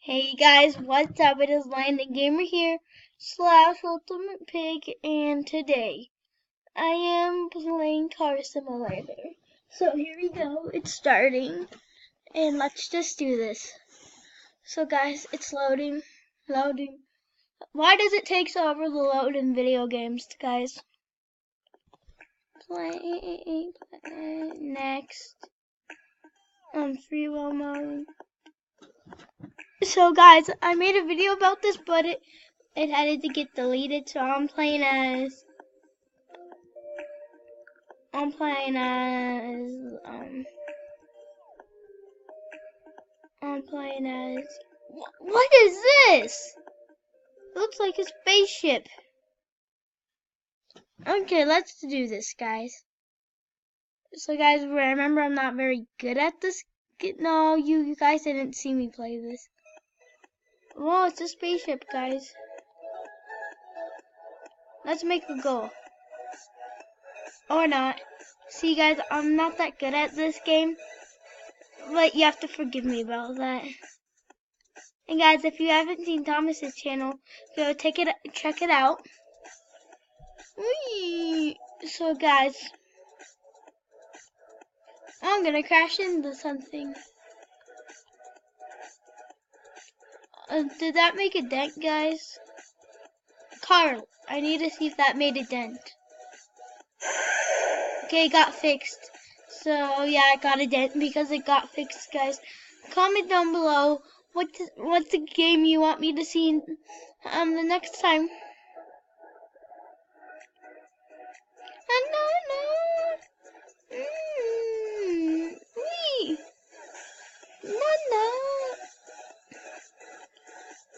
Hey guys, what's up? It is Landon Gamer here, slash Ultimate Pig, and today I am playing Car Simulator. So here we go, it's starting, and let's just do this. So guys, it's loading. Why does it take so ever to load in video games, guys? Play, next, on free will mode. So guys, I made a video about this, but it had to get deleted, so I'm playing as what is this? It looks like a spaceship. Okay, let's do this, guys. So guys, remember I'm not very good at this. No, you guys didn't see me play this. Well, it's a spaceship, guys. Let's make a goal. Or not. See guys, I'm not that good at this game, but you have to forgive me about that. And guys, if you haven't seen Thomas's channel, go check it out. Whee! So guys, I'm gonna crash into something. Did that make a dent, guys? Carl, I need to see if that made a dent. Okay, it got fixed. So yeah, I got a dent because it got fixed, guys. Comment down below what's the game you want me to see the next time.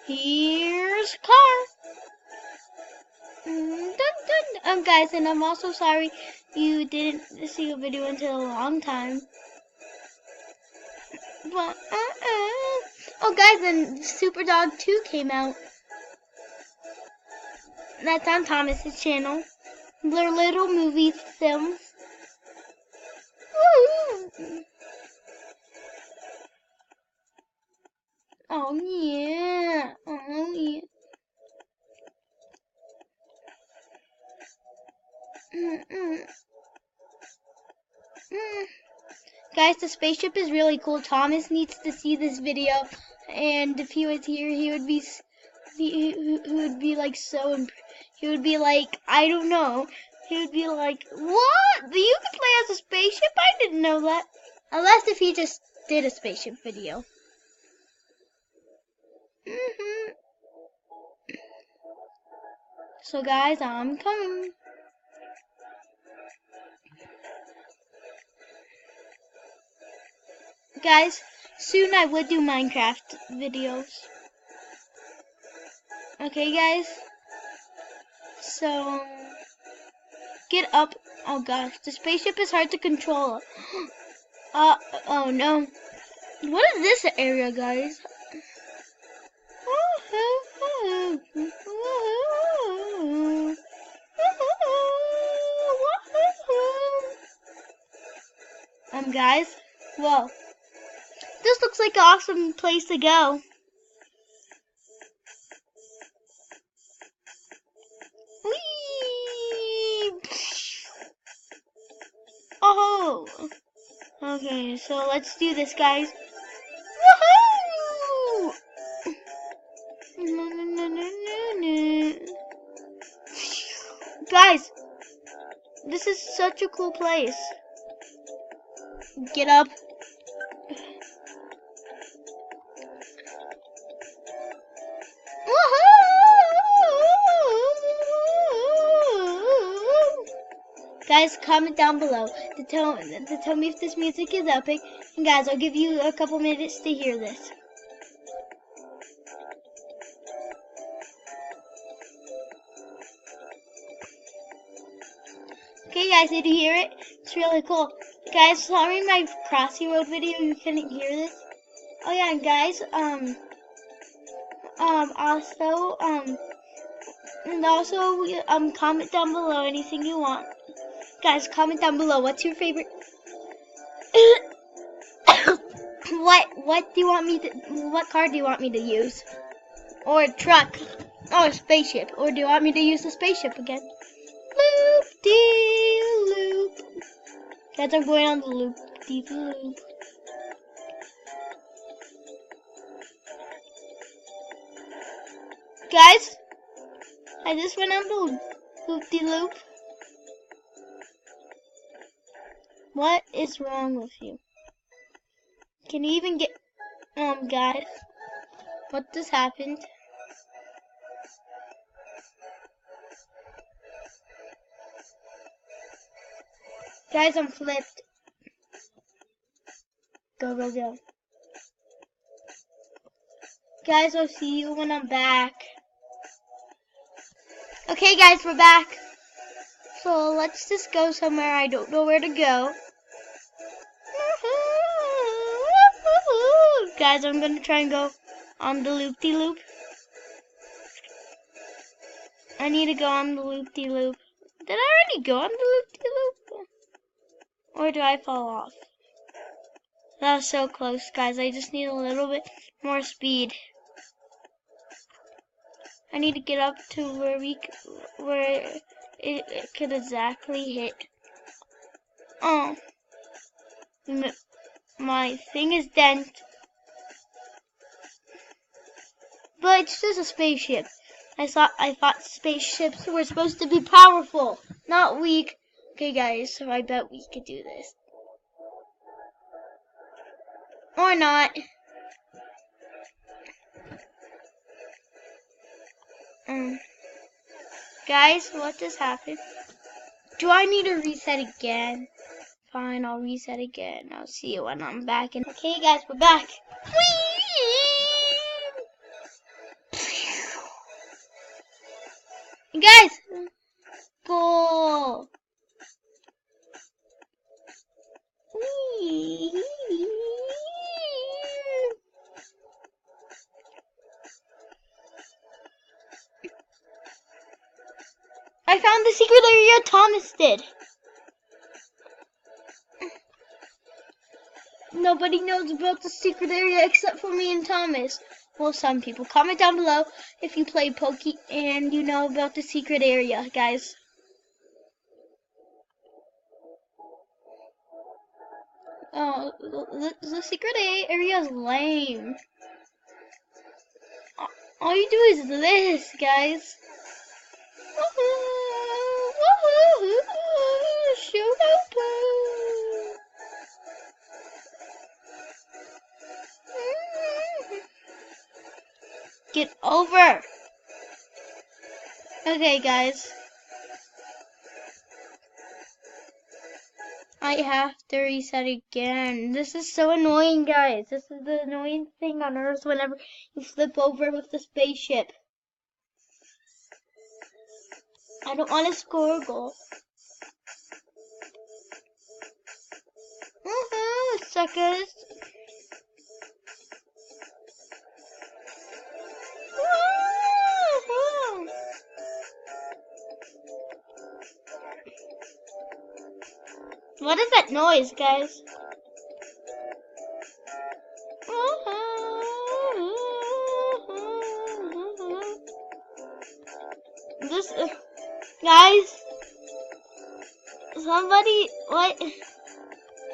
Here's car. Guys, and I'm also sorry you didn't see a video until a long time. But oh guys, and Super Dog 2 came out. That's on Thomas's channel. Their little movie films. Woo! Oh yeah. Oh yeah. Guys, the spaceship is really cool. Thomas needs to see this video, and if he was here, he would be like he would be like, I don't know. He would be like, what? You can play as a spaceship? I didn't know that. Unless if he just did a spaceship video. So guys, I'm coming. Guys, soon I would do Minecraft videos. Okay, guys? So, get up. Oh gosh, the spaceship is hard to control. Oh no. What is this area, guys? Guys, whoa. This looks like an awesome place to go. Whee! Oh! Okay, so let's do this, guys. Woohoo! Guys, this is such a cool place. Get up. Guys, comment down below to tell me if this music is epic. And guys, I'll give you a couple minutes to hear this. Okay guys, did you hear it? It's really cool. Guys, sorry in my Crossy Road video you couldn't hear this. Oh yeah, and guys, also, comment down below anything you want. Guys, comment down below what's your favorite What do you want me to? What car do you want me to use? Or a truck? Or a spaceship? Or do you want me to use the spaceship again? Loop de loop. Guys, I'm going on the loop de loop. Guys, I just went on the loop de loop. What is wrong with you? Can you even get guys? What just happened? Guys, I'm flipped. Go, go, go. Guys, I'll see you when I'm back. Okay, guys, we're back. So let's just go somewhere. I don't know where to go. Guys, I'm gonna try and go on the loop-de-loop. I need to go on the loop-de-loop. Did I already go on the loop-de-loop? Or do I fall off? That was so close, guys. I just need a little bit more speed. I need to get up to where it could exactly hit. Oh, my thing is dent. But it's just a spaceship. I thought spaceships were supposed to be powerful, not weak. Okay, guys, so I bet we could do this. Or not. Guys, what just happened? Do I need to reset again? Fine, I'll reset again. I'll see you when I'm back. Okay, guys, we're back. Guys, go. I found the secret area Thomas did. Nobody knows about the secret area except for me and Thomas. Well, some people. Comment down below if you play Pokey and you know about the secret area, guys. Oh, the secret area is lame. All you do is this, guys. Get over. Okay, guys. I have to reset again. This is so annoying, guys. This is the annoying thing on Earth whenever you flip over with the spaceship. I don't want to score a goal. Suckers. What is that noise, guys? This, guys, somebody, what?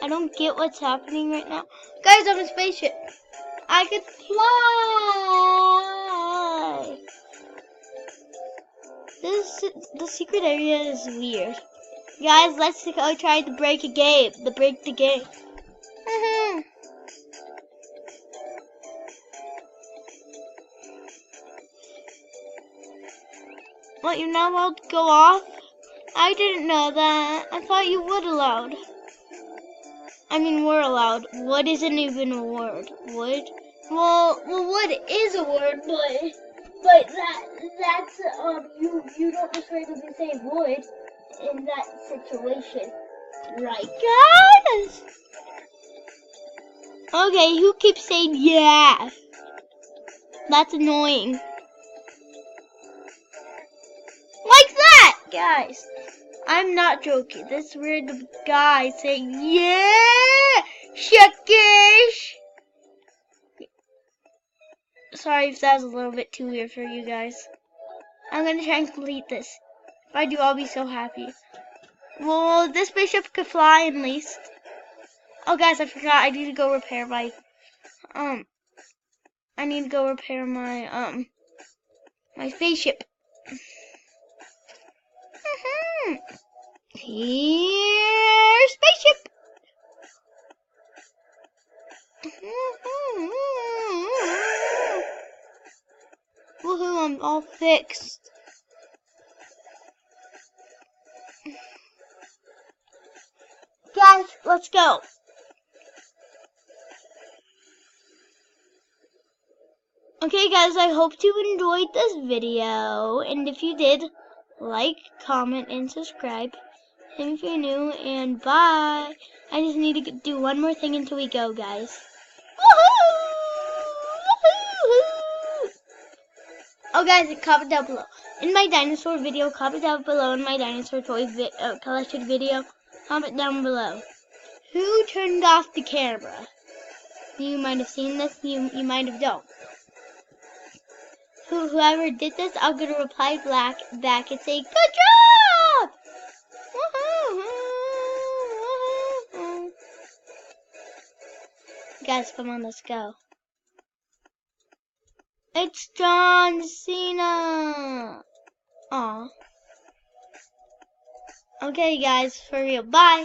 I don't get what's happening right now. Guys, I'm a spaceship. I could fly. The secret area is weird. Guys, let's go try to break the game. What, you're not allowed to go off? I didn't know that. I thought you would allowed. I mean, we're allowed. Wood isn't even a word. Wood? Well, wood is a word, but that's you don't necessarily say wood in that situation, right, guys? Okay, who keeps saying yeah? That's annoying. Like that, guys. I'm not joking. This weird guy saying yeah, shuckers. Sorry if that was a little bit too weird for you guys. I'm gonna try and complete this. If I do, I'll be so happy. Well, this spaceship could fly at least. Oh, guys, I forgot. I need to go repair my my spaceship. Here, spaceship. Woohoo! I'm all fixed. Guys, let's go. Okay guys, I hope you enjoyed this video, and if you did, like, comment, and subscribe if you're new, and bye. I just need to do one more thing until we go, guys. Woohoo! Woohoo! Oh guys, comment down below. In my dinosaur video, comment down below in my dinosaur toy collection video, comment down below. Who turned off the camera? You might have seen this, you might have don't. Whoever did this, I'm gonna reply back and say, good job! Guys, come on, let's go. It's John Cena! Aw. Okay, guys, for real. Bye!